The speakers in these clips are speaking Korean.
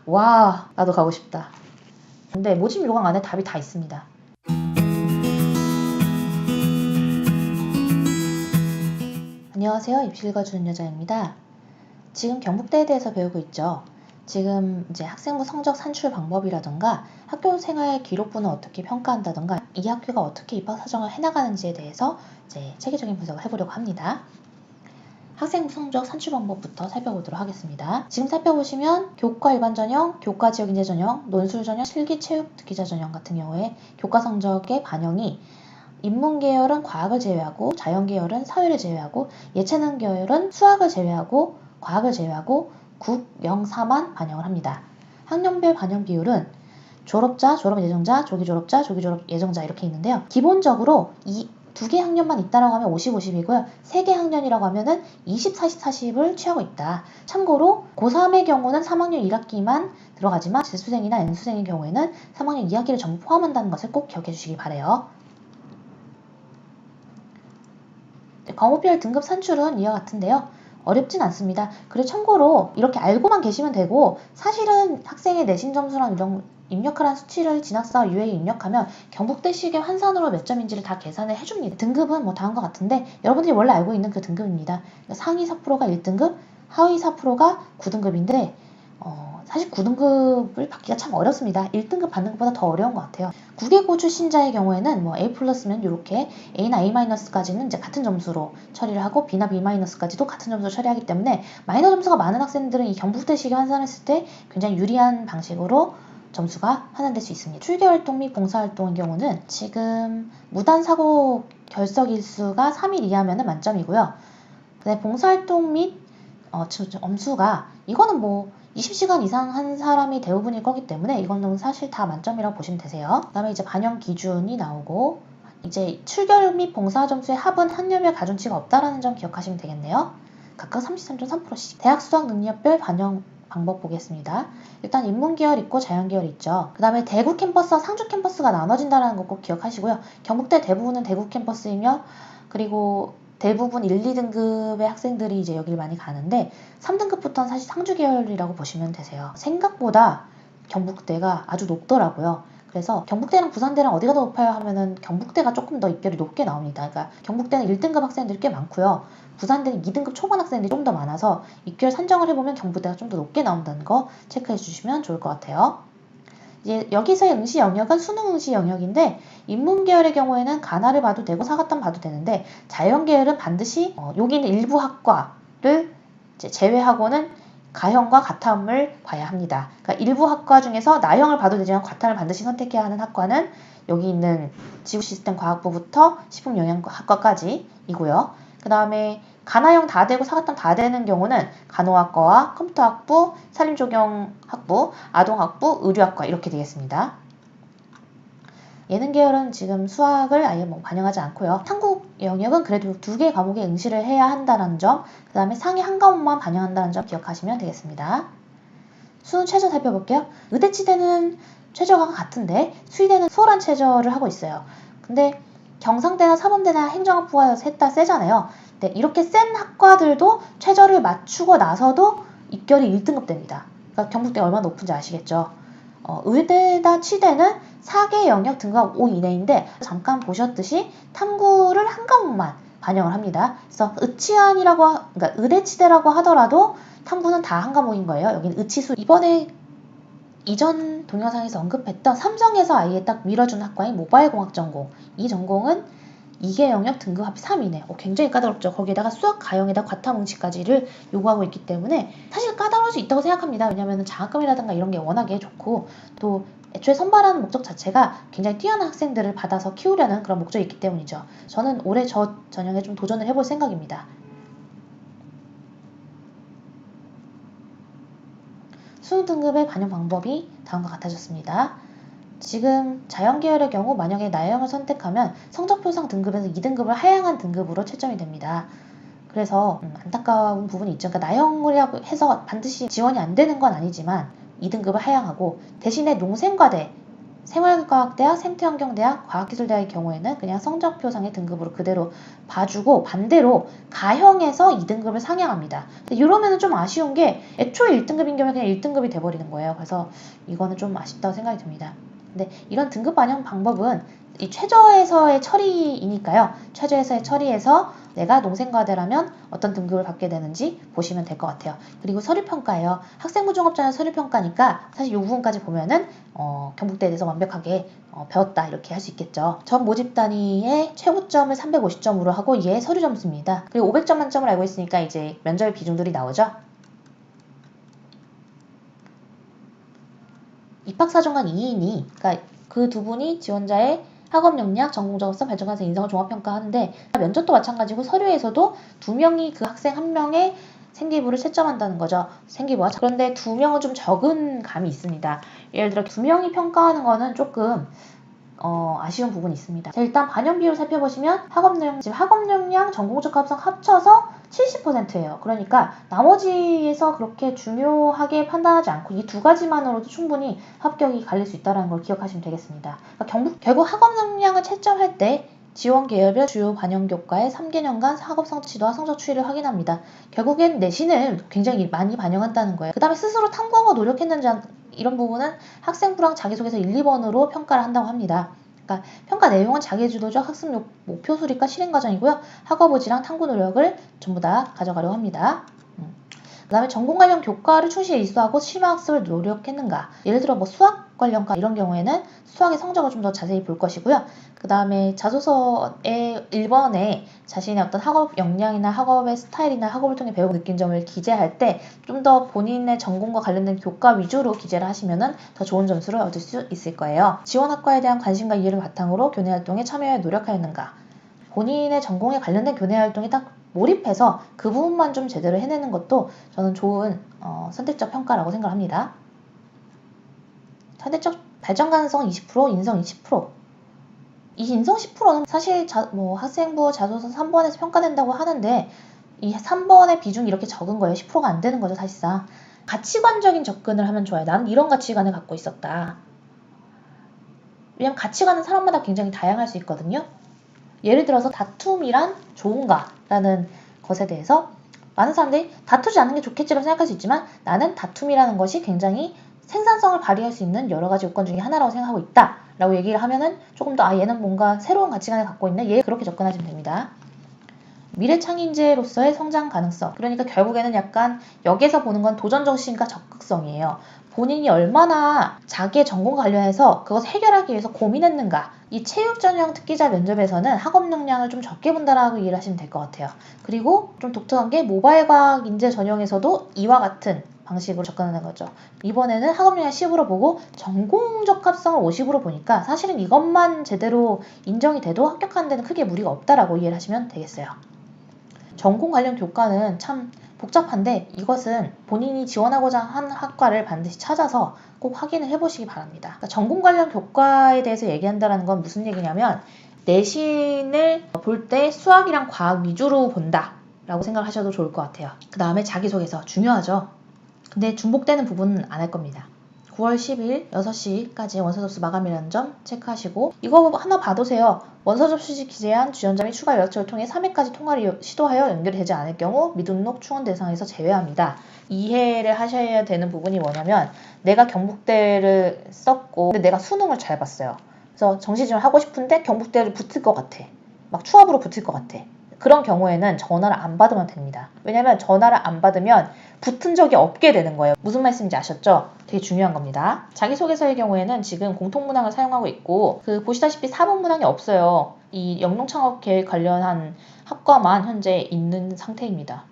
와, 나도 가고 싶다. 근데 모집 요강 안에 답이 다 있습니다. 안녕하세요. 입시가 주는 여자입니다. 지금 경북대에 대해서 배우고 있죠. 지금 이제 학생부 성적 산출 방법이라던가 학교 생활 기록부는 어떻게 평가한다던가 이 학교가 어떻게 입학 사정을 해나가는지에 대해서 이제 체계적인 분석을 해보려고 합니다. 학생부 성적 산출 방법부터 살펴보도록 하겠습니다. 지금 살펴보시면 교과 일반 전형, 교과 지역 인재 전형, 논술 전형, 실기 체육 특기자 전형 같은 경우에 교과 성적의 반영이 인문 계열은 과학을 제외하고 자연 계열은 사회를 제외하고 예체능 계열은 수학을 제외하고 과학을 제외하고 국, 영, 사만 반영을 합니다. 학년별 반영 비율은 졸업자, 졸업 예정자, 조기 졸업자, 조기 졸업 예정자 이렇게 있는데요. 기본적으로 이 두 개 학년만 있다라고 하면 50, 50이고요. 세 개 학년이라고 하면은 20, 40, 40을 취하고 있다. 참고로 고3의 경우는 3학년 1학기만 들어가지만 재수생이나 N수생의 경우에는 3학년 2학기를 전부 포함한다는 것을 꼭 기억해 주시기 바라요. 과목별 등급 산출은 이와 같은데요. 어렵진 않습니다. 그리고 참고로 이렇게 알고만 계시면 되고 사실은 학생의 내신 점수랑 이런 입력하라는 수치를 진학사 유예에 입력하면 경북대식의 환산으로 몇 점인지를 다 계산을 해줍니다. 등급은 뭐 다음과 같은데 여러분들이 원래 알고 있는 그 등급입니다. 상위 4%가 1등급, 하위 4%가 9등급인데 사실 9등급을 받기가 참 어렵습니다. 1등급 받는 것보다 더 어려운 것 같아요. 국외고 출신자의 경우에는 뭐 A 플러스면 이렇게 A나 A 마이너스까지는 이제 같은 점수로 처리를 하고 B나 B 마이너스까지도 같은 점수로 처리하기 때문에 마이너 점수가 많은 학생들은 이 경북대식에 환산했을 때 굉장히 유리한 방식으로 점수가 환산될 수 있습니다. 출계활동 및 봉사활동의 경우는 지금 무단사고 결석 일수가 3일 이하면 만점이고요. 봉사활동 및 엄수가 이거는 뭐 20시간 이상 한 사람이 대부분일 거기 때문에 이거는 사실 다 만점이라고 보시면 되세요. 그 다음에 이제 반영 기준이 나오고 이제 출결 및 봉사 점수의 합은 학년별 가중치가 없다라는 점 기억하시면 되겠네요. 각각 33.3%씩. 대학 수학 능력별 반영 방법 보겠습니다. 일단 인문계열 있고 자연계열 있죠. 그 다음에 대구 캠퍼스와 상주 캠퍼스가 나눠진다는 거 꼭 기억하시고요. 경북대 대부분은 대구 캠퍼스이며 그리고 대부분 1, 2등급의 학생들이 이제 여기를 많이 가는데 3등급부터는 사실 상주 계열이라고 보시면 되세요. 생각보다 경북대가 아주 높더라고요. 그래서 경북대랑 부산대랑 어디가 더 높아요 하면은 경북대가 조금 더 입결이 높게 나옵니다. 그러니까 경북대는 1등급 학생들이 꽤 많고요. 부산대는 2등급 초반 학생들이 좀 더 많아서 입결 산정을 해보면 경북대가 좀 더 높게 나온다는 거 체크해 주시면 좋을 것 같아요. 이제 여기서의 응시 영역은 수능 응시 영역인데 인문계열의 경우에는 가나를 봐도 되고 사과탐 봐도 되는데 자연계열은 반드시 여기 있는 일부 학과를 제외하고는 가형과 가탐을 봐야 합니다. 그러니까 일부 학과 중에서 나형을 봐도 되지만 가탐을 반드시 선택해야 하는 학과는 여기 있는 지구시스템과학부부터 식품영양학과까지이고요. 그 다음에 가나형 다 되고 사과탐 다 되는 경우는 간호학과와 컴퓨터학부, 산림조경학부, 아동학부, 의료학과 이렇게 되겠습니다. 예능 계열은 지금 수학을 아예 반영하지 않고요. 탐구 영역은 그래도 2개 과목에 응시를 해야 한다는 점, 그 다음에 상위 한 과목만 반영한다는 점 기억하시면 되겠습니다. 수능 최저 살펴볼게요. 의대치대는 최저가 같은데 수의대는 수월한 최저를 하고 있어요. 근데 경상대나 사범대나 행정학부가 셋 다 세잖아요. 네, 이렇게 센 학과들도 최저를 맞추고 나서도 입결이 1등급 됩니다. 그러니까 경북대 얼마나 높은지 아시겠죠? 의대나 치대는 4개 영역 등급 5 이내인데 잠깐 보셨듯이 탐구를 한 과목만 반영을 합니다. 그래서 그러니까 의대치대라고 하더라도 탐구는 다 한 과목인 거예요. 여기는 의치수. 이번에 이전 동영상에서 언급했던 삼성에서 아예 딱 밀어준 학과인 모바일공학 전공. 이 전공은 2개 영역 등급 합 3이네. 굉장히 까다롭죠. 거기에다가 수학 가형에다 과탐 응시까지를 요구하고 있기 때문에 사실 까다로울 수 있다고 생각합니다. 왜냐하면 장학금이라든가 이런 게 워낙에 좋고 또 애초에 선발하는 목적 자체가 굉장히 뛰어난 학생들을 받아서 키우려는 그런 목적이 있기 때문이죠. 저는 올해 저 전형에 좀 도전을 해볼 생각입니다. 수능 등급의 반영 방법이 다음과 같아졌습니다. 지금 자연계열의 경우 만약에 나형을 선택하면 성적표상 등급에서 2등급을 하향한 등급으로 채점이 됩니다. 그래서 안타까운 부분이 있죠. 그러니까 나형이라고 해서 반드시 지원이 안 되는 건 아니지만 2등급을 하향하고 대신에 농생과대 생활과학대학, 생태환경대학, 과학기술대학의 경우에는 그냥 성적표상의 등급으로 그대로 봐주고 반대로 가형에서 2등급을 상향합니다. 이러면 좀 아쉬운 게 애초에 1등급인 경우에 그냥 1등급이 돼버리는 거예요. 그래서 이거는 좀 아쉽다고 생각이 듭니다. 근데 이런 등급 반영 방법은 이 최저에서의 처리이니까요. 최저에서의 처리에서 내가 농생과대라면 어떤 등급을 받게 되는지 보시면 될 것 같아요. 그리고 서류평가예요. 학생부 종합전형 서류평가니까 사실 이 부분까지 보면은 경북대에 대해서 완벽하게 배웠다 이렇게 할 수 있겠죠. 전 모집 단위의 최고점을 350점으로 하고 이게 서류 점수입니다. 그리고 500점 만점을 알고 있으니까 이제 면접 비중들이 나오죠. 입학사정관 2인이 그러니까 그 두 분이 지원자의 학업 역량, 전공 적합성, 발전 가능성, 인성을 종합평가하는데 면접도 마찬가지고 서류에서도 2명이 그 학생 1명의 생기부를 채점한다는 거죠. 생기부와. 그런데 2명은 좀 적은 감이 있습니다. 예를 들어 2명이 평가하는 거는 조금 아쉬운 부분이 있습니다. 자, 일단 반영 비율을 살펴보시면 학업 역량, 전공 적합성 합쳐서 70%예요. 그러니까 나머지에서 그렇게 중요하게 판단하지 않고 이 두 가지만으로도 충분히 합격이 갈릴 수 있다는 걸 기억하시면 되겠습니다. 그러니까 결국 학업 역량을 채점할 때 지원 계열별 주요 반영 교과의 3개년간 학업 성취도와 성적 추이를 확인합니다. 결국엔 내신을 굉장히 많이 반영한다는 거예요. 그 다음에 스스로 탐구하고 노력했는지 이런 부분은 학생부랑 자기소개서 1, 2번으로 평가를 한다고 합니다. 그러니까 평가 내용은 자기주도적 학습 목표 수립과 실행 과정이고요. 학업 의지랑 탐구 노력을 전부 다 가져가려고 합니다. 그 다음에 전공 관련 교과를 충실히 이수하고 실마학습을 노력했는가. 예를 들어 뭐 수학 관련과 이런 경우에는 수학의 성적을 좀 더 자세히 볼 것이고요. 그 다음에 자소서의 1번에 자신의 어떤 학업 역량이나 학업의 스타일이나 학업을 통해 배우고 느낀 점을 기재할 때 좀 더 본인의 전공과 관련된 교과 위주로 기재를 하시면 더 좋은 점수를 얻을 수 있을 거예요. 지원 학과에 대한 관심과 이해를 바탕으로 교내 활동에 참여해 노력하였는가. 본인의 전공에 관련된 교내 활동에 딱 몰입해서 그 부분만 좀 제대로 해내는 것도 저는 좋은 선택적 평가라고 생각합니다. 선택적 발전 가능성 20%, 인성 20%. 이 인성 10%는 사실 학생부 자소서 3번에서 평가된다고 하는데 이 3번의 비중이 이렇게 적은 거예요. 10%가 안 되는 거죠, 사실상. 가치관적인 접근을 하면 좋아요. 나는 이런 가치관을 갖고 있었다. 왜냐면 가치관은 사람마다 굉장히 다양할 수 있거든요. 예를 들어서 다툼이란 좋은가? 라는 것에 대해서 많은 사람들이 다투지 않는 게 좋겠지라고 생각할 수 있지만 나는 다툼이라는 것이 굉장히 생산성을 발휘할 수 있는 여러 가지 요건 중에 하나라고 생각하고 있다 라고 얘기를 하면은 조금 더 얘는 뭔가 새로운 가치관을 갖고 있네, 얘 그렇게 접근하시면 됩니다. 미래창인재로서의 성장 가능성, 그러니까 결국에는 약간 여기에서 보는 건 도전정신과 적극성이에요. 본인이 얼마나 자기의 전공 관련해서 그것을 해결하기 위해서 고민했는가. 이 체육전형 특기자 면접에서는 학업 역량을 좀 적게 본다라고 이해를 하시면 될 것 같아요. 그리고 좀 독특한 게 모바일과학 인재 전형에서도 이와 같은 방식으로 접근하는 거죠. 이번에는 학업 역량 10으로 보고 전공 적합성을 50으로 보니까 사실은 이것만 제대로 인정이 돼도 합격하는 데는 크게 무리가 없다라고 이해를 하시면 되겠어요. 전공 관련 교과는 참 복잡한데 이것은 본인이 지원하고자 하는 학과를 반드시 찾아서 꼭 확인을 해보시기 바랍니다. 그러니까 전공 관련 교과에 대해서 얘기한다는 건 무슨 얘기냐면 내신을 볼 때 수학이랑 과학 위주로 본다 라고 생각하셔도 좋을 것 같아요. 그 다음에 자기소개서 중요하죠. 근데 중복되는 부분은 안 할 겁니다. 9월 10일 6시까지 원서 접수 마감이라는 점 체크하시고 이거 하나 봐두세요. 원서 접수 기재한 지원자 및 추가 연락처를 통해 3회까지 통화를 시도하여 연결이 되지 않을 경우 미등록 충원 대상에서 제외합니다. 이해를 하셔야 되는 부분이 뭐냐면 내가 경북대를 썼고 근데 내가 수능을 잘 봤어요. 그래서 정시지원 하고 싶은데 경북대를 붙을 것 같아. 막 추합으로 붙을 것 같아. 그런 경우에는 전화를 안 받으면 됩니다. 왜냐면 전화를 안 받으면 붙은 적이 없게 되는 거예요. 무슨 말씀인지 아셨죠? 되게 중요한 겁니다. 자기소개서의 경우에는 지금 공통문항을 사용하고 있고 보시다시피 4번 문항이 없어요. 이 영농창업계획 관련한 학과만 현재 있는 상태입니다.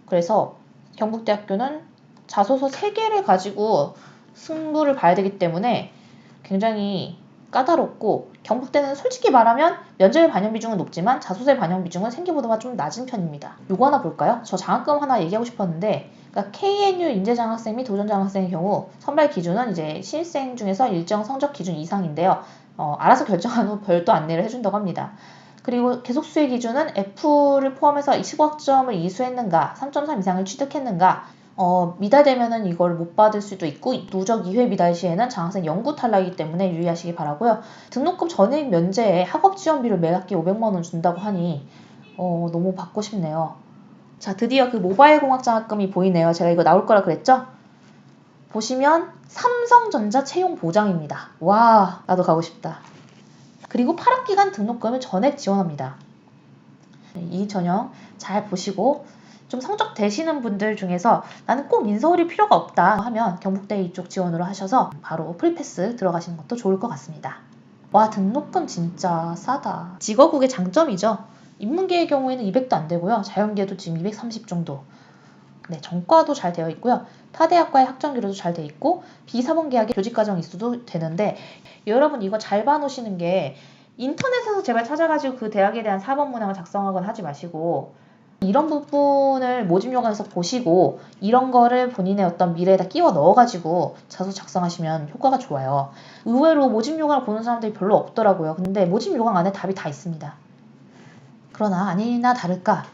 그래서 경북대학교는 자소서 3개를 가지고 승부를 봐야 되기 때문에 굉장히 까다롭고 경북대는 솔직히 말하면 면접의 반영 비중은 높지만 자소서의 반영 비중은 생기보다 좀 낮은 편입니다. 요거 하나 볼까요? 저 장학금 하나 얘기하고 싶었는데 그러니까 KNU 인재장학생 및 도전장학생의 경우 선발 기준은 이제 신입생 중에서 일정 성적 기준 이상인데요. 알아서 결정한 후 별도 안내를 해준다고 합니다. 그리고 계속 수혜 기준은 F를 포함해서 15학점을 이수했는가, 3.3 이상을 취득했는가, 미달되면은 이걸 못 받을 수도 있고 누적 2회 미달 시에는 장학생 영구 탈락이기 때문에 유의하시기 바라고요. 등록금 전액 면제에 학업 지원비를 매학기 500만 원 준다고 하니 너무 받고 싶네요. 자, 드디어 그 모바일 공학 장학금이 보이네요. 제가 이거 나올 거라 그랬죠? 보시면 삼성전자 채용 보장입니다. 와, 나도 가고 싶다. 그리고 8학기간 등록금을 전액 지원합니다. 이 전형 잘 보시고 좀 성적 되시는 분들 중에서 나는 꼭 인서울일 필요가 없다 하면 경북대 이쪽 지원으로 하셔서 바로 풀패스 들어가시는 것도 좋을 것 같습니다. 와, 등록금 진짜 싸다. 직어국의 장점이죠. 인문계의 경우에는 200도 안 되고요. 자연계도 지금 230 정도. 네, 전과도 잘 되어 있고요. 타대학과의 학점기로도 잘 되어 있고 비사범계약의 교직과정 있어도 되는데 여러분 이거 잘 봐놓으시는 게 인터넷에서 제발 찾아가지고 그 대학에 대한 사법문항을 작성하거나 하지 마시고 이런 부분을 모집요강에서 보시고 이런 거를 본인의 어떤 미래에다 끼워 넣어가지고 자소 작성하시면 효과가 좋아요. 의외로 모집요강을 보는 사람들이 별로 없더라고요. 근데 모집요강 안에 답이 다 있습니다. 그러나 아니나 다를까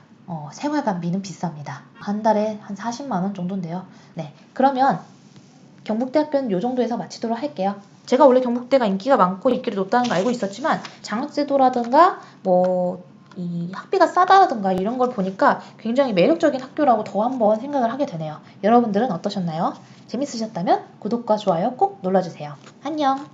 생활관비는 비쌉니다. 한 달에 한 40만 원 정도인데요. 네, 그러면 경북대학교는 이 정도에서 마치도록 할게요. 제가 원래 경북대가 인기가 많고 인기를 높다는 거 알고 있었지만 장학제도라든가 이 학비가 싸다라든가 이런 걸 보니까 굉장히 매력적인 학교라고 더 한번 생각을 하게 되네요. 여러분들은 어떠셨나요? 재밌으셨다면 구독과 좋아요 꼭 눌러주세요. 안녕!